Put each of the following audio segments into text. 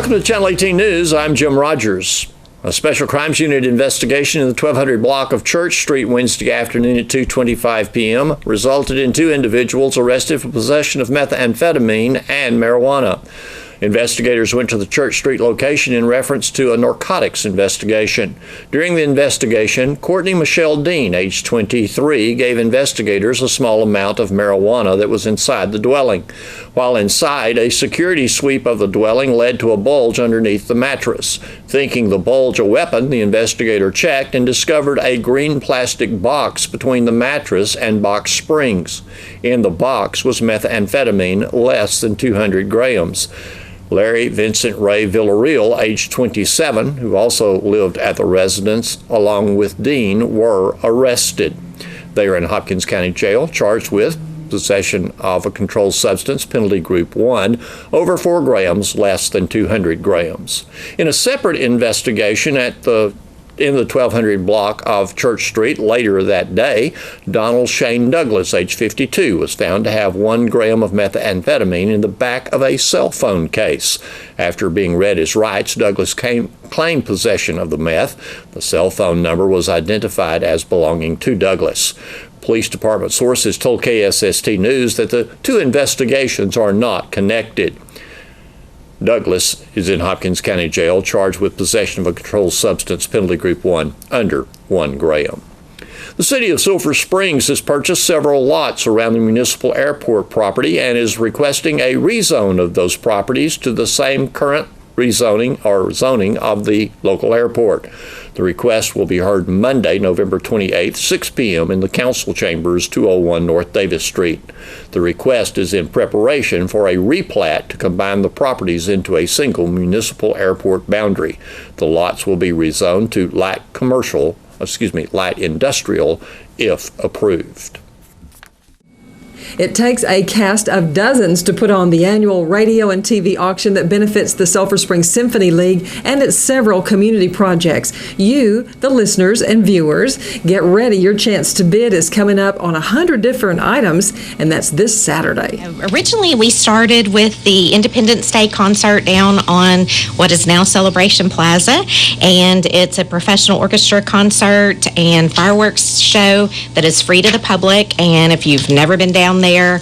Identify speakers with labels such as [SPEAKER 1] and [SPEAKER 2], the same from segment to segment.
[SPEAKER 1] Welcome to Channel 18 News. I'm Jim Rogers. A Special Crimes Unit investigation in the 1200 block of Church Street Wednesday afternoon at 2:25 p.m. resulted in 2 individuals arrested for possession of methamphetamine and marijuana. Investigators went to the Church Street location in reference to a narcotics investigation. During the investigation, Courtney Michelle Dean, age 23, gave investigators a small amount of marijuana that was inside the dwelling. While inside, a security sweep of the dwelling led to a bulge underneath the mattress. Thinking the bulge a weapon, the investigator checked and discovered a green plastic box between the mattress and box springs. In the box was methamphetamine, less than 200 grams. Larry Vincent Ray Villarreal, age 27, who also lived at the residence, along with Dean, were arrested. They are in Hopkins County Jail, charged with possession of a controlled substance, penalty group 1, over 4 grams, less than 200 grams. In a separate investigation in the 1200 block of Church Street later that day, Donald Shane Douglas, age 52, was found to have 1 gram of methamphetamine in the back of a cell phone case. After being read his rights, Douglas claimed possession of the meth. The cell phone number was identified as belonging to Douglas. Police Department sources told KSST News that the 2 investigations are not connected. Douglas is in Hopkins County Jail, charged with possession of a controlled substance, penalty group 1, under 1 gram. The city of Sulphur Springs has purchased several lots around the municipal airport property and is requesting a rezone of those properties to the same current rezoning or zoning of the local airport. The request will be heard Monday, November 28th, 6 p.m. in the council chambers, 201 North Davis Street. The request is in preparation for a replat to combine the properties into a single municipal airport boundary. The lots will be rezoned to light industrial if approved.
[SPEAKER 2] It takes a cast of dozens to put on the annual radio and TV auction that benefits the Sulphur Springs Symphony League and its several community projects. You, the listeners and viewers, get ready. Your chance to bid is coming up on 100 different items, and that's this Saturday.
[SPEAKER 3] Originally, we started with the Independence Day concert down on what is now Celebration Plaza, and it's a professional orchestra concert and fireworks show that is free to the public, and if you've never been down there,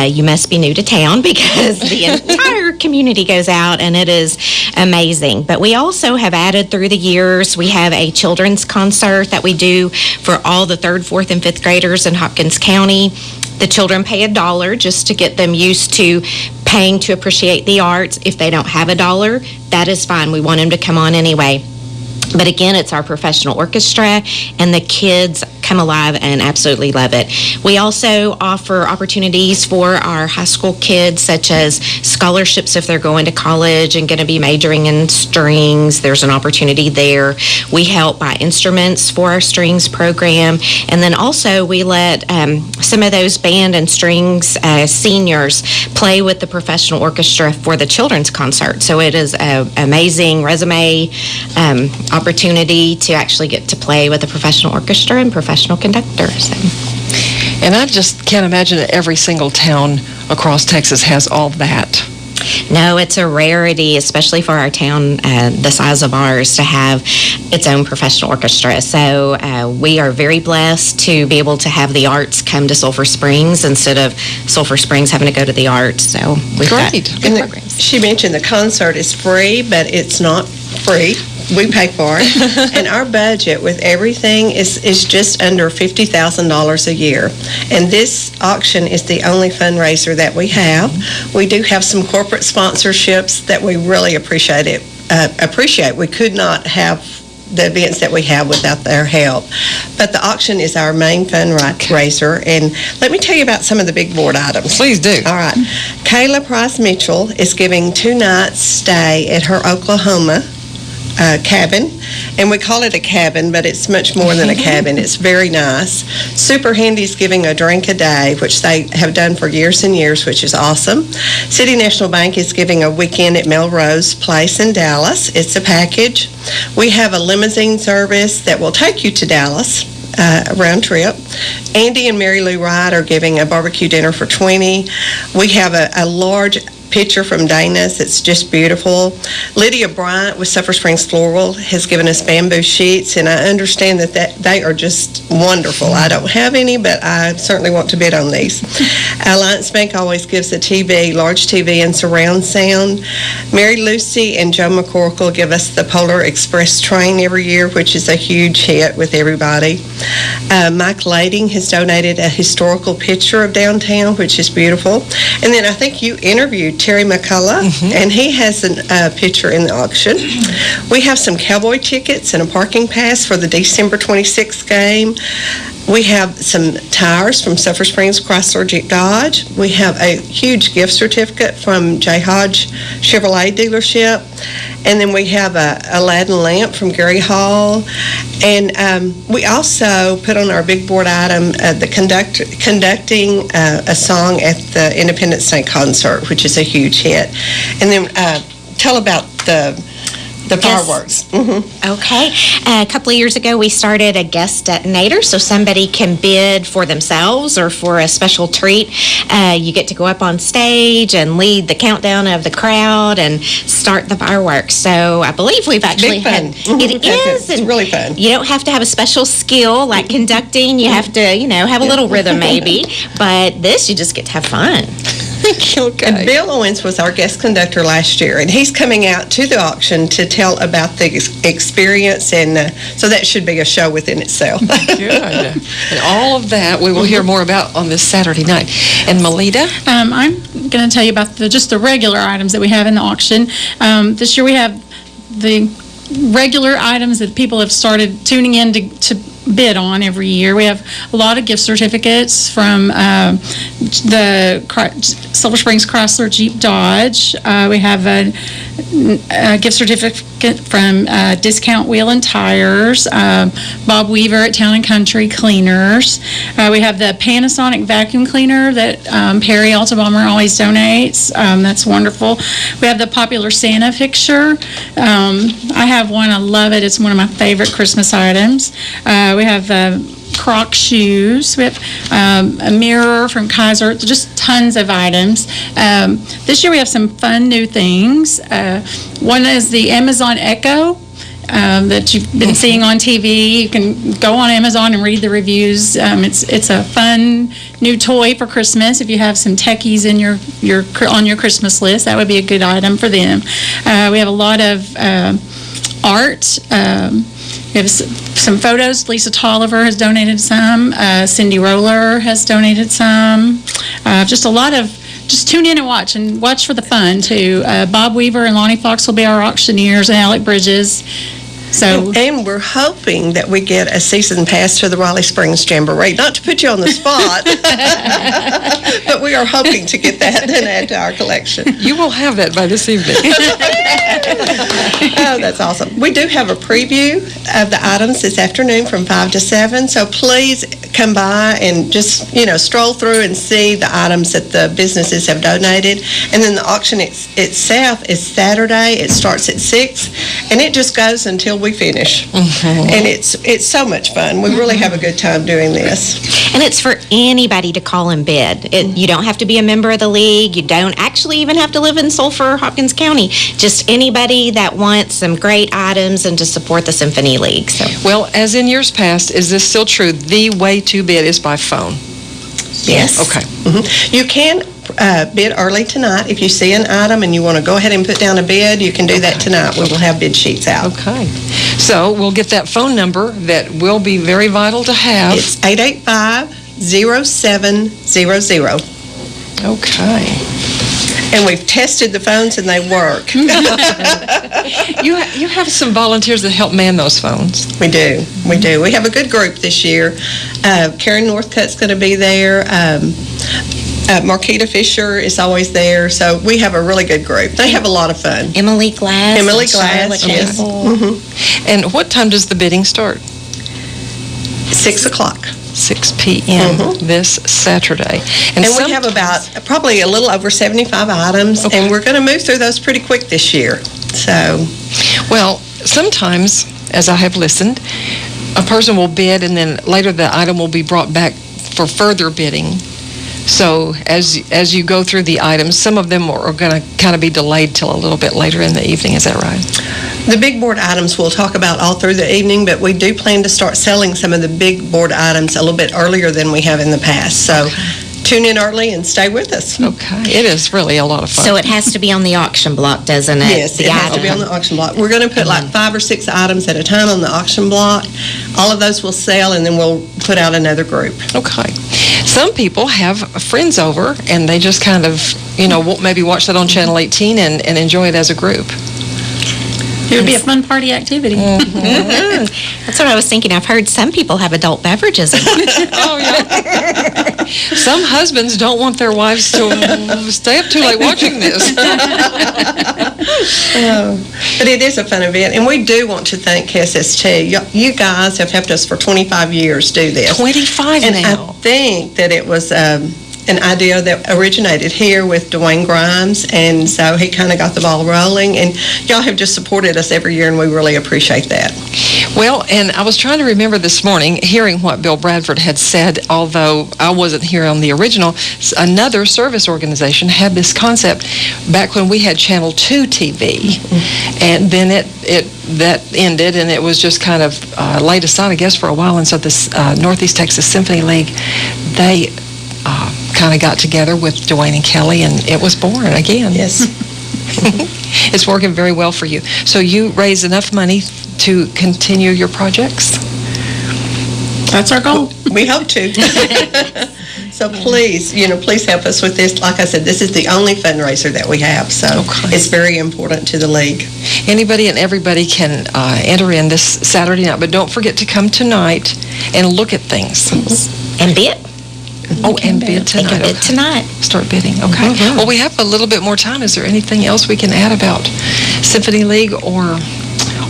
[SPEAKER 3] you must be new to town because the entire community goes out and it is amazing. But we also have added through the years, we have a children's concert that we do for all the 3rd, 4th, and 5th graders in Hopkins County. The children pay $1 just to get them used to paying to appreciate the arts. If they don't have $1, that is fine. We want them to come on anyway. But again, it's our professional orchestra, and the kids come alive and absolutely love it. We also offer opportunities for our high school kids, such as scholarships if they're going to college and going to be majoring in strings. There's an opportunity there. We help buy instruments for our strings program, and then also we let some of those band and strings seniors play with the professional orchestra for the children's concert. So it is an amazing resume opportunity to actually get to play with a professional orchestra and professional conductor. So.
[SPEAKER 4] And I just can't imagine that every single town across Texas has all that.
[SPEAKER 3] No, it's a rarity, especially for our town the size of ours, to have its own professional orchestra. So we are very blessed to be able to have the arts come to Sulphur Springs instead of Sulphur Springs having to go to the arts. So we've got good programs.
[SPEAKER 5] She mentioned the concert is free, but it's not free. We pay for it. And our budget with everything is just under $50,000 a year. And this auction is the only fundraiser that we have. We do have some corporate sponsorships that we really appreciate. We could not have the events that we have without their help. But the auction is our main fundraiser. And let me tell you about some of the big board items.
[SPEAKER 4] Please do.
[SPEAKER 5] All right. Kayla Price Mitchell is giving 2 nights stay at her Oklahoma cabin, and we call it a cabin, but it's much more than a cabin. It's very nice. Super Handy's giving a drink a day, which they have done for years and years, which is awesome. City National Bank is giving a weekend at Melrose Place in Dallas. It's a package. We have a limousine service that will take you to Dallas, a round trip. Andy and Mary Lou Wright are giving a barbecue dinner for 20. We have a large picture from Dana's. It's just beautiful. Lydia Bryant with Sulphur Springs Floral has given us bamboo sheets, and I understand that they are just wonderful. I don't have any, but I certainly want to bid on these. Alliance Bank always gives a TV, large TV and surround sound. Mary Lucy and Joe McCorkle give us the Polar Express train every year, which is a huge hit with everybody. Mike Lading has donated a historical picture of downtown, which is beautiful. And then I think you interviewed Terry McCullough, and he has a picture in the auction. We have some cowboy tickets and a parking pass for the December 26th game. We have some tires from Sulphur Springs Chrysler Jeep Dodge. We have a huge gift certificate from J. Hodge Chevrolet dealership. And then we have a Aladdin lamp from Gary Hall. And we also put on our big board item the conducting a song at the Independence Day concert, which is a huge hit. And then tell about the fireworks. Mm-hmm.
[SPEAKER 3] Okay. A couple of years ago, we started a guest detonator, so somebody can bid for themselves or for a special treat. You get to go up on stage and lead the countdown of the crowd and start the fireworks. So I believe we've actually had.
[SPEAKER 5] Mm-hmm.
[SPEAKER 3] It is.
[SPEAKER 5] It's really fun.
[SPEAKER 3] You don't have to have a special skill like conducting. You have to, have a little rhythm maybe. But this, you just get to have fun.
[SPEAKER 5] Okay. And Bill Owens was our guest conductor last year, and he's coming out to the auction to tell about the experience, and so that should be a show within itself.
[SPEAKER 4] Good. And all of that we will hear more about on this Saturday night. And Melita?
[SPEAKER 6] I'm going to tell you about just the regular items that we have in the auction. This year we have the regular items that people have started tuning in to bid on every year. We have a lot of gift certificates from the Sulphur Springs Chrysler Jeep Dodge. We have a gift certificate from Discount Wheel and Tires, Bob Weaver at Town and Country Cleaners. We have the Panasonic vacuum cleaner that Perry Altabomber always donates. That's wonderful. We have the popular Santa picture. I have one. I love it. It's one of my favorite Christmas items. We have Croc shoes. We have a mirror from Kaiser. Just tons of items. This year we have some fun new things. One is the Amazon Echo that you've been seeing on TV. You can go on Amazon and read the reviews. It's a fun new toy for Christmas. If you have some techies in on your Christmas list, that would be a good item for them. We have a lot of art. We have some photos. Lisa Tolliver has donated some. Cindy Roller has donated some. Just a lot of, just tune in and watch for the fun too. Bob Weaver and Lonnie Fox will be our auctioneers, and Alec Bridges. So,
[SPEAKER 5] and we're hoping that we get a season pass to the Raleigh Springs Jamboree. Not to put you on the spot, but we are hoping to get that and add to our collection.
[SPEAKER 4] You will have that by this evening.
[SPEAKER 5] Oh, that's awesome. We do have a preview of the items this afternoon from 5 to 7, so please come by and just, stroll through and see the items that the businesses have donated. And then the auction itself is Saturday. It starts at 6, and it just goes until we finish. Mm-hmm. And it's so much fun. We really have a good time doing this.
[SPEAKER 3] And it's for anybody to call and bid. You don't have to be a member of the league. You don't actually even have to live in Sulphur or Hopkins County. Just anybody that wants some great items and to support the Symphony League. So.
[SPEAKER 4] Well, as in years past, is this still true? The way to bid is by phone?
[SPEAKER 3] Yes.
[SPEAKER 4] Okay.
[SPEAKER 5] Mm-hmm. You can bid early tonight. If you see an item and you want to go ahead and put down a bid, you can do that tonight. We will have bid sheets out.
[SPEAKER 4] Okay. So we'll get that phone number that will be very vital to have.
[SPEAKER 5] It's 885-0700.
[SPEAKER 4] Okay.
[SPEAKER 5] And we've tested the phones and they work.
[SPEAKER 4] You have some volunteers that help man those phones.
[SPEAKER 5] We do. We have a good group this year. Karen Northcutt's going to be there. Marquita Fisher is always there. So we have a really good group. They have a lot of fun.
[SPEAKER 3] Emily Glass.
[SPEAKER 5] Yes.
[SPEAKER 4] Mm-hmm. And what time does the bidding start?
[SPEAKER 5] 6 o'clock.
[SPEAKER 4] 6 p.m. This Saturday.
[SPEAKER 5] And we have probably a little over 75 items, and we're going to move through those pretty quick this year. So,
[SPEAKER 4] well, sometimes, as I have listened, a person will bid, and then later the item will be brought back for further bidding. So as you go through the items, some of them are going to kind of be delayed till a little bit later in the evening. Is that right?
[SPEAKER 5] The big board items we'll talk about all through the evening, but we do plan to start selling some of the big board items a little bit earlier than we have in the past. So tune in early and stay with us.
[SPEAKER 4] Okay. It is really a lot of fun.
[SPEAKER 3] So it has to be on the auction block, doesn't it?
[SPEAKER 5] Yes, it has to be on the auction block. We're going to put like 5 or 6 items at a time on the auction block. All of those will sell, and then we'll put out another group.
[SPEAKER 4] Okay. Some people have friends over, and they just kind of, maybe watch that on Channel 18 and enjoy it as a group.
[SPEAKER 6] It would be a fun party activity.
[SPEAKER 3] That's what I was thinking. I've heard some people have adult beverages.
[SPEAKER 4] Oh, yeah. Some husbands don't want their wives to stay up too late watching this.
[SPEAKER 5] But it is a fun event, and we do want to thank KSST. You guys have helped us for 25 years do this.
[SPEAKER 4] 25
[SPEAKER 5] and
[SPEAKER 4] now.
[SPEAKER 5] I think that it was an idea that originated here with Dwayne Grimes, and so he kind of got the ball rolling, and y'all have just supported us every year, and we really appreciate that.
[SPEAKER 4] Well, and I was trying to remember this morning, hearing what Bill Bradford had said, although I wasn't here on the original, another service organization had this concept back when we had Channel 2 TV, and then that ended, and it was just kind of laid aside, I guess, for a while, and so this Northeast Texas Symphony League, they kind of got together with Dwayne and Kelly, and it was born again.
[SPEAKER 5] Yes.
[SPEAKER 4] It's working very well for you. So you raise enough money to continue your projects?
[SPEAKER 6] That's our goal.
[SPEAKER 5] We hope to. So please help us with this. Like I said, this is the only fundraiser that we have, so it's very important to the league.
[SPEAKER 4] Anybody and everybody can enter in this Saturday night, but don't forget to come tonight and look at things.
[SPEAKER 3] And bid.
[SPEAKER 4] Oh, and bid tonight.
[SPEAKER 3] They can bid tonight.
[SPEAKER 4] Start bidding. Okay. Well, we have a little bit more time. Is there anything else we can add about Symphony League or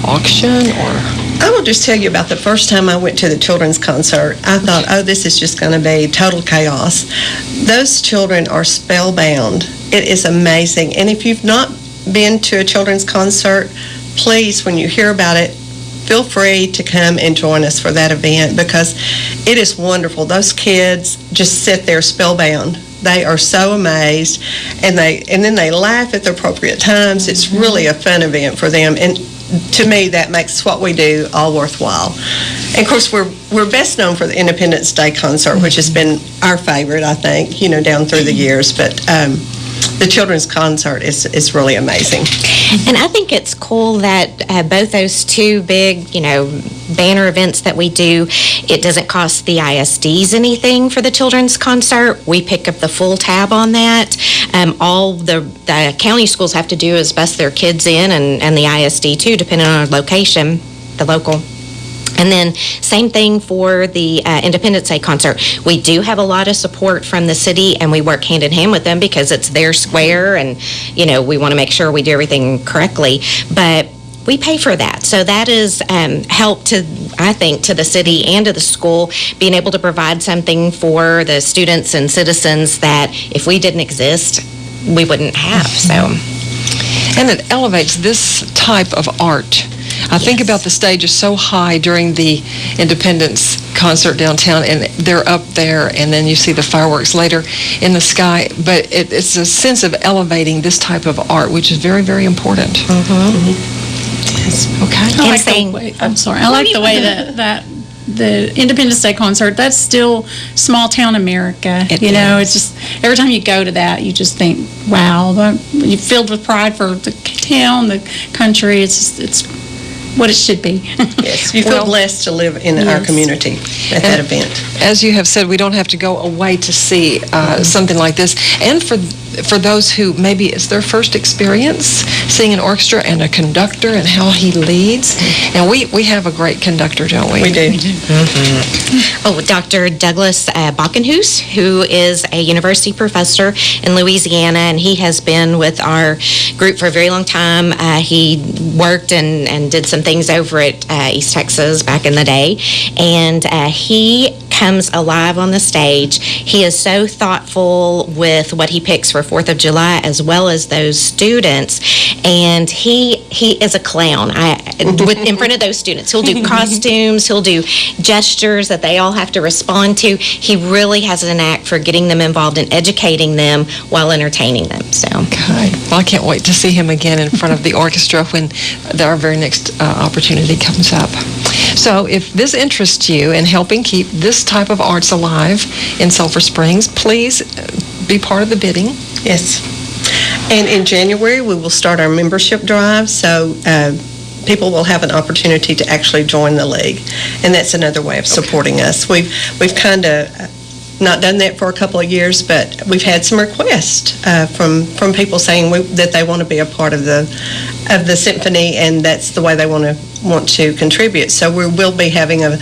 [SPEAKER 4] auction or?
[SPEAKER 5] I will just tell you about the first time I went to the children's concert. I thought, this is just going to be total chaos. Those children are spellbound. It is amazing. And if you've not been to a children's concert, please, when you hear about it, feel free to come and join us for that event, because it is wonderful. Those kids just sit there spellbound. They are so amazed, and then they laugh at the appropriate times. It's really a fun event for them, and to me, that makes what we do all worthwhile. And of course, we're best known for the Independence Day concert, which has been our favorite, I think, down through the years. But the children's concert is really amazing.
[SPEAKER 3] And I think it's cool that both those two big, banner events that we do, it doesn't cost the ISDs anything for the children's concert. We pick up the full tab on that. All the county schools have to do is bus their kids in, and the ISD too, depending on our location, the local. And then same thing for the Independence Day concert. We do have a lot of support from the city, and we work hand in hand with them because it's their square, and we want to make sure we do everything correctly. But we pay for that. So that is help to, I think, to the city and to the school, being able to provide something for the students and citizens that if we didn't exist, we wouldn't have. So,
[SPEAKER 4] and it elevates this type of art. I think about the stage is so high during the Independence concert downtown, and they're up there, and then you see the fireworks later in the sky. But it's a sense of elevating this type of art, which is very, very important. Okay.
[SPEAKER 6] I like the way that the Independence Day concert, that's still small town America. It's just, every time you go to that, you just think, wow, you're filled with pride for the town, the country. It's what it should be.
[SPEAKER 5] Yes, you feel blessed to live in our community at that event.
[SPEAKER 4] As you have said, we don't have to go away to see something like this. And for those who maybe it's their first experience seeing an orchestra and a conductor and how he leads. And we have a great conductor, don't we?
[SPEAKER 5] We do.
[SPEAKER 3] Oh, Dr. Douglas Bockenhuis, who is a university professor in Louisiana, and he has been with our group for a very long time. He worked and did some things over at East Texas back in the day, and he comes alive on the stage. He is so thoughtful with what he picks for 4th of July as well as those students, and he is a clown in front of those students. He'll do costumes, he'll do gestures that they all have to respond to. He really has an knack for getting them involved and educating them while entertaining them. So,
[SPEAKER 4] Okay. Well, I can't wait to see him again in front of the orchestra when our very next opportunity comes up. So if this interests you in helping keep this type of arts alive in Sulphur Springs, please be part of the bidding.
[SPEAKER 5] Yes. And in January, we will start our membership drive, so people will have an opportunity to actually join the league. And that's another way of supporting us. We've kind of not done that for a couple of years, but we've had some requests from people saying that they want to be a part of the symphony, and that's the way they want to contribute. So we will be having a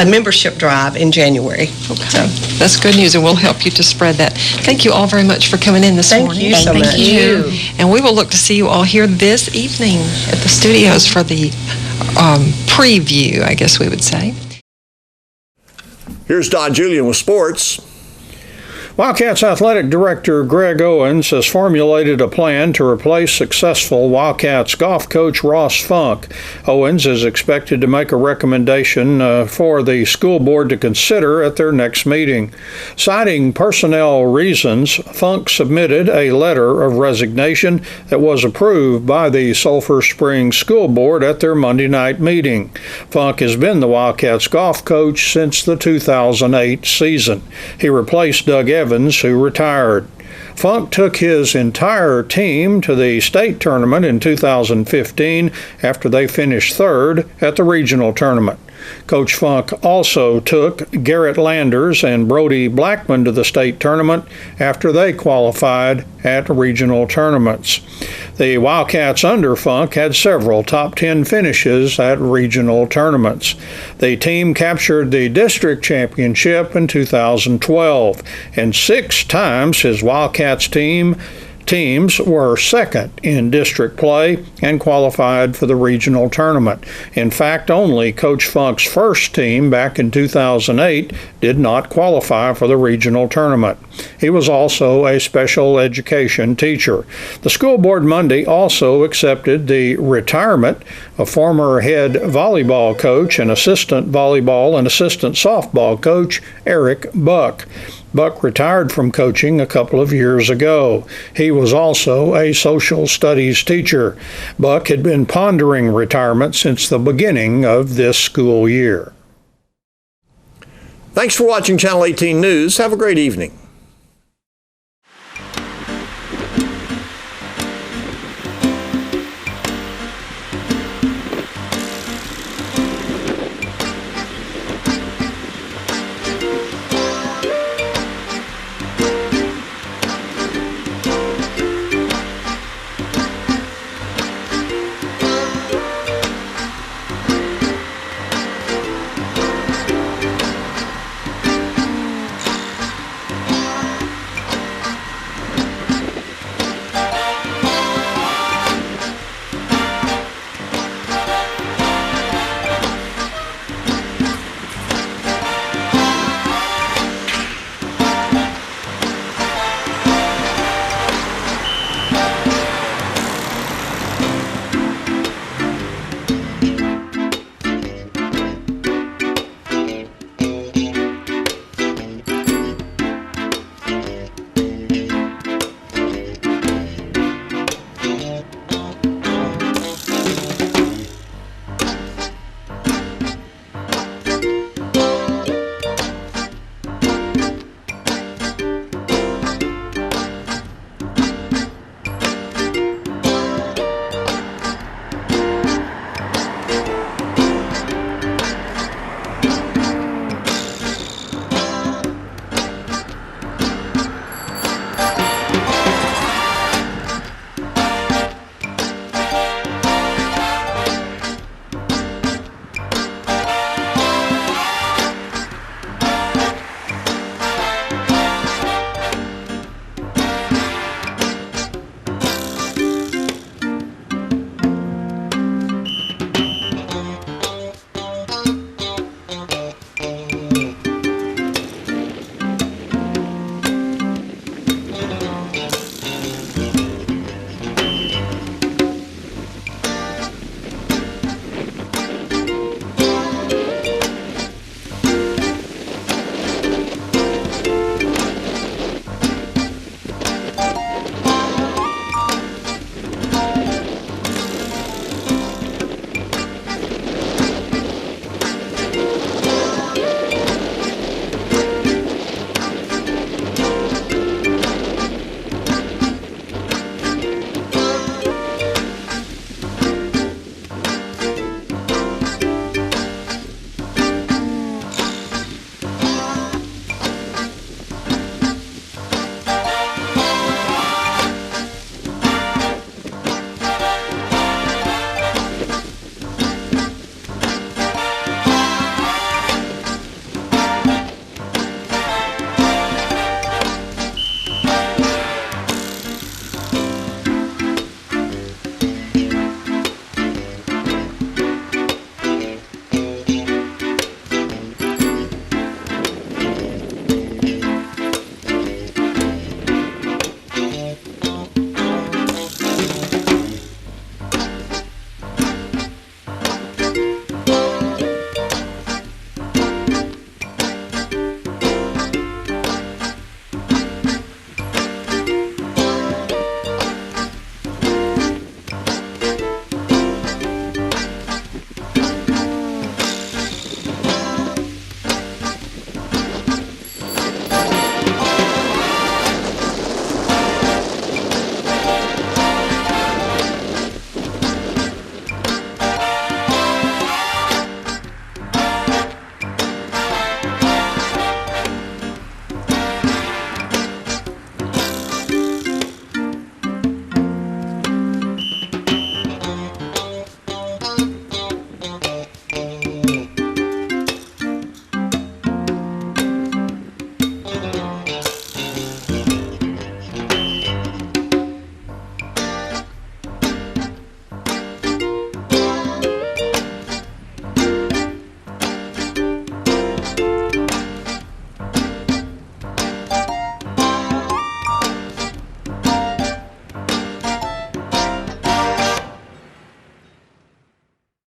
[SPEAKER 5] membership drive in January.
[SPEAKER 4] Okay. So that's good news, and we'll help you to spread that. Thank you all very much for coming in this morning.
[SPEAKER 5] Thank you so much.
[SPEAKER 3] Thank you.
[SPEAKER 4] And we will look to see you all here this evening at the studios for the preview, I guess we would say.
[SPEAKER 1] Here's Don Julian with sports.
[SPEAKER 7] Wildcats Athletic Director Greg Owens has formulated a plan to replace successful Wildcats golf coach Ross Funk. Owens is expected to make a recommendation for the school board to consider at their next meeting. Citing personnel reasons, Funk submitted a letter of resignation that was approved by the Sulphur Springs School Board at their Monday night meeting. Funk has been the Wildcats golf coach since the 2008 season. He replaced Doug Evans, who retired. Funk took his entire team to the state tournament in 2015 after they finished third at the regional tournament. Coach Funk also took Garrett Landers and Brody Blackman to the state tournament after they qualified at regional tournaments. The Wildcats under Funk had several top 10 finishes at regional tournaments. The team captured the district championship in 2012, and 6 times his Wildcats teams were second in district play and qualified for the regional tournament. In fact, only Coach Funk's first team back in 2008 did not qualify for the regional tournament. He was also a special education teacher. The school board Monday also accepted the retirement of former head volleyball coach and assistant volleyball and assistant softball coach Eric Buck. Buck retired from coaching a couple of years ago. He was also a social studies teacher. Buck had been pondering retirement since the beginning of this school year.
[SPEAKER 1] Thanks for watching Channel 18 News. Have a great evening.